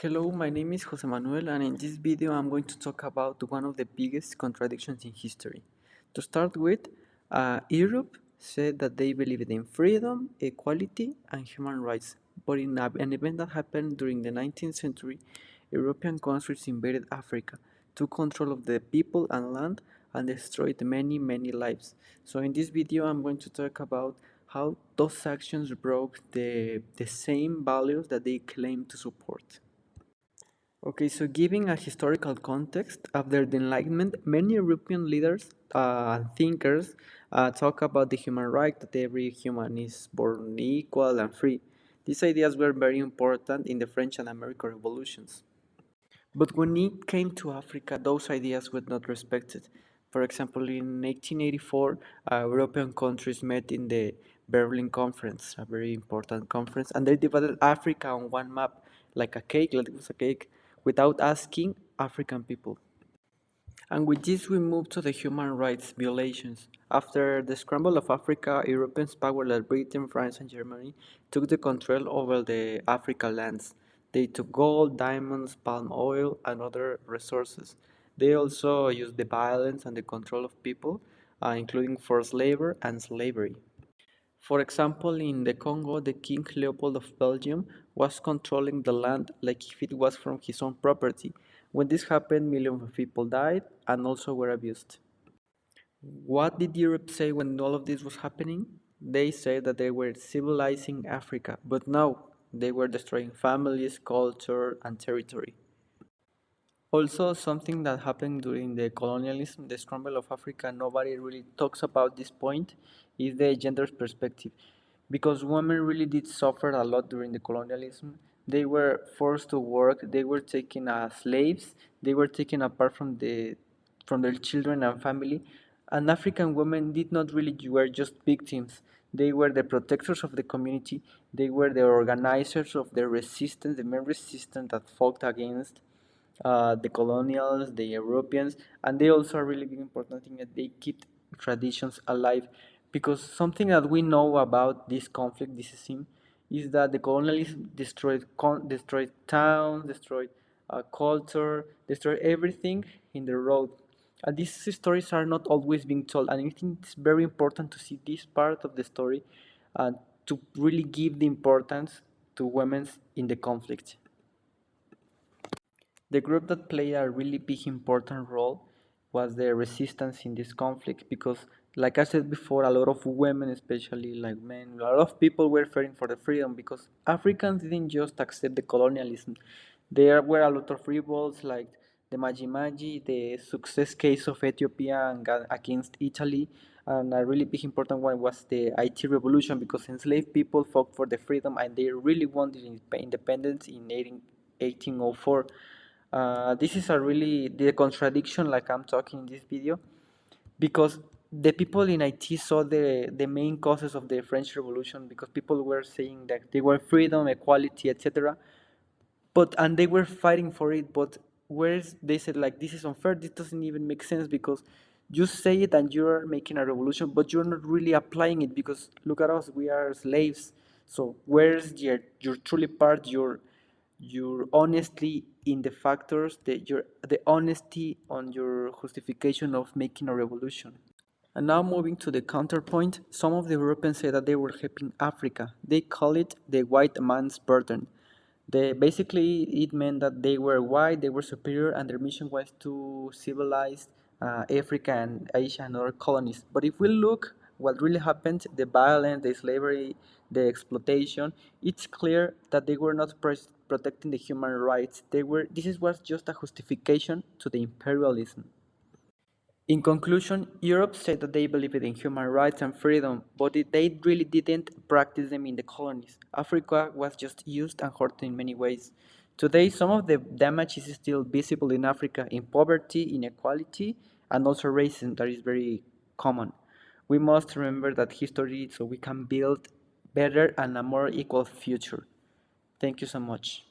Hello, my name is Jose Manuel, and in this video I'm going to talk about one of the biggest contradictions in history. To start with, Europe said that they believed in freedom, equality, and human rights, but in an event that happened during the 19th century, European countries invaded Africa, took control of the people and land, and destroyed many lives. So in this video I'm going to talk about how those actions broke the same values that they claim to support. Okay, so giving a historical context, after the Enlightenment, many European leaders and thinkers talk about the human right that every human is born equal and free. These ideas were very important in the French and American revolutions. But when it came to Africa, those ideas were not respected. For example, in 1884, European countries met in the Berlin Conference, a very important conference, and they divided Africa on one map, like it was a cake, without asking African people. And with this, we move to the human rights violations. After the scramble of Africa, European powers like Britain, France, and Germany took the control over the Africa lands. They took gold, diamonds, palm oil, and other resources. They also used the violence and the control of people, including forced labor and slavery. For example, in the Congo, the King Leopold of Belgium was controlling the land like if it was from his own property. When this happened, millions of people died and also were abused. What did Europe say when all of this was happening? They said that they were civilizing Africa, but no, they were destroying families, culture, and territory. Also, something that happened during the colonialism, the scramble of Africa, nobody really talks about this point, is the gender perspective. Because women really did suffer a lot during the colonialism. They were forced to work, they were taken as slaves, they were taken apart from their children and family. And African women did not really were just victims. They were the protectors of the community, they were the organizers of the resistance, the main resistance that fought against the colonials, the Europeans, and they also are really big important thing that they keep traditions alive. Because something that we know about this conflict, this scene, is that the colonialism destroyed towns, destroyed culture, destroyed everything in the road. And these stories are not always being told, and I think it's very important to see this part of the story and to really give the importance to women in the conflict. The group that played a really big important role was the resistance in this conflict because, like I said before, a lot of women, especially like men, a lot of people were fighting for the freedom because Africans didn't just accept the colonialism. There were a lot of revolts like the Maji Maji, the success case of Ethiopia against Italy, and a really big important one was the IT revolution because enslaved people fought for the freedom and they really wanted independence in 1804. This is a really the contradiction like I'm talking in this video because the people in IT saw the main causes of the French Revolution because people were saying that they were freedom, equality, etc. But and they were fighting for it. But whereas they said like this is unfair, this doesn't even make sense because you say it and you're making a revolution, but you're not really applying it because look at us, we are slaves. So where's your truly part, your honesty in the factors, the honesty on your justification of making a revolution. And now moving to the counterpoint, some of the Europeans say that they were helping Africa. They call it the white man's burden. Basically, it meant that they were white, they were superior, and their mission was to civilize Africa and Asia and other colonies. But if we look what really happened, the violence, the slavery, the exploitation, it's clear that they were not protecting the human rights. This was just a justification to the imperialism. In conclusion, Europe said that they believed in human rights and freedom, but they really didn't practice them in the colonies. Africa was just used and hurt in many ways. Today, some of the damage is still visible in Africa in poverty, inequality, and also racism that is very common. We must remember that history so we can build better and a more equal future. Thank you so much.